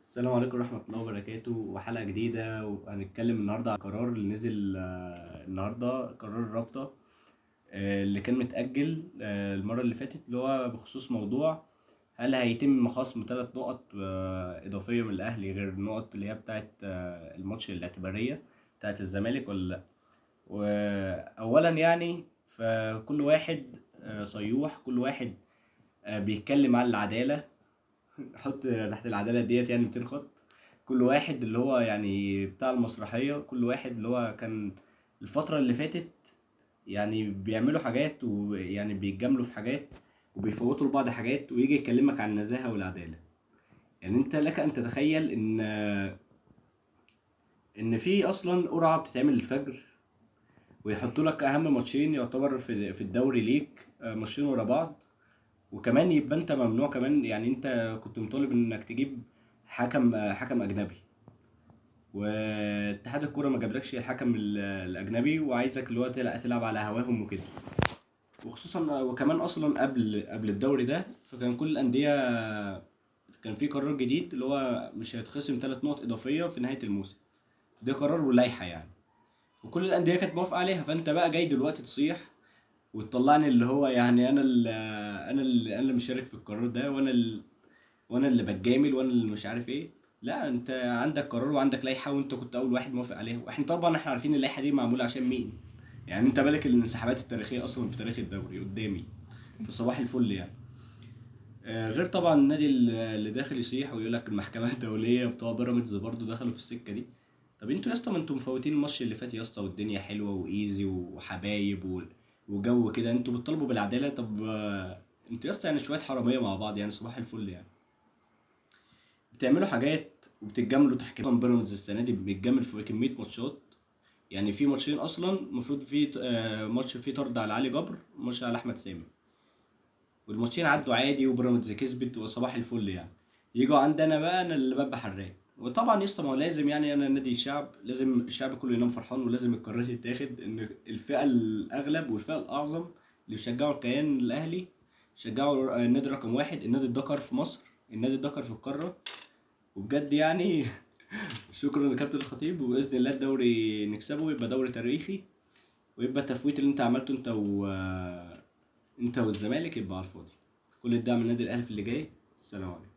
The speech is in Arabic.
السلام عليكم ورحمة الله وبركاته، وحلقة جديدة. وهنتكلم النهاردة عن القرار اللي نزل النهاردة، قرار الرابطة اللي كان متأجل المرة اللي فاتت، اللي هو بخصوص موضوع هل هيتم خصم 3 نقط إضافية من الأهلي غير النقط اللي هي بتاعت الماتش الاعتبارية بتاعت الزمالك ولا لأ. وأولا يعني فكل واحد صيوح، كل واحد بيتكلم عن العدالة. حط تحت العدالة ديت يعني 200 خط. كل واحد اللي هو يعني بتاع المسرحية، كل واحد اللي هو كان الفترة اللي فاتت يعني بيعملوا حاجات، ويعني بيتجاملوا في حاجات وبيفوتوا لبعض حاجات، ويجي يكلمك عن النزاهة والعدالة. يعني انت لك ان تتخيل ان في اصلا قرعة بتتعمل الفجر، ويحطوا لك اهم ماتشين يعتبر في الدوري ليك، ماتشين ورا بعض. وكمان يبقى انت ممنوع كمان، يعني انت كنت مطالب انك تجيب حكم اجنبي، واتحاد الكوره ما جابلكش الحكم الاجنبي، وعايزك اللي هو تلعب على هواهم وكده. وخصوصا وكمان اصلا قبل الدوري ده، فكان كل الانديه كان في قرار جديد اللي هو مش هيتخصم 3 نقط اضافيه في نهايه الموسم. ده قرار ولايحه يعني، وكل الانديه كانت موافقه عليها. فانت بقى جاي دلوقتي تصيح وتطلعني اللي هو يعني انا اللي مشارك في القرار ده، وانا اللي بتجامل، وانا اللي مش عارف ايه. لا، انت عندك قرار وعندك لائحه، وانت كنت اول واحد موافق عليها. واحنا طبعا عارفين اللائحه دي معموله عشان مين. يعني انت مالك الانسحابات التاريخيه اصلا في تاريخ الدوري قدامي، في صباح الفل يعني. غير طبعا النادي اللي داخل يصيح ويقول لك المحكمه الدوليه، بتوع بيراميدز برضو دخلوا في السكه دي. طب انتوا يا اسطى، ما انتوا مفوتين الماتش اللي فات يا اسطى، والدنيا حلوه وايزي وحبايب وجو كده، انتوا بتطالبوا بالعداله. طب انتوا يا اسطى يعني شويه حراميه مع بعض، يعني صباح الفل يعني. بتعملوا حاجات وبتتجاملوا تحكيم. اصلا بيراميدز السنه دي بيتجامل في كميه ماتشات. يعني في ماتشين اصلا المفروض في ماتش فيه طرد على علي جبر، ماتش على احمد سامي، والماتشين عدوا عادي وبيراميدز كسبت وصباح الفل يعني. يجوا عندنا بقى انا اللي ببقى حراق. وطبعا يا اسطى، ما هو لازم، يعني انا نادي الشعب، لازم الشعب كله ينام فرحان، ولازم القرار يتاخد ان الفئه الاغلب والفئه الاعظم اللي بيشجعوا الكيان الاهلي، شجعوا النادي رقم واحد، النادي الذكر في مصر، النادي الذكر في القاره. وبجد يعني شكرا لكابتن الخطيب، وباذن الله الدوري نكسبه ويبقى دوري تاريخي، ويبقى التفويت اللي انت عملته انت والزمالك يبقى على الفاضي. كل الدعم للنادي الاهلي في اللي جاي. السلام عليكم.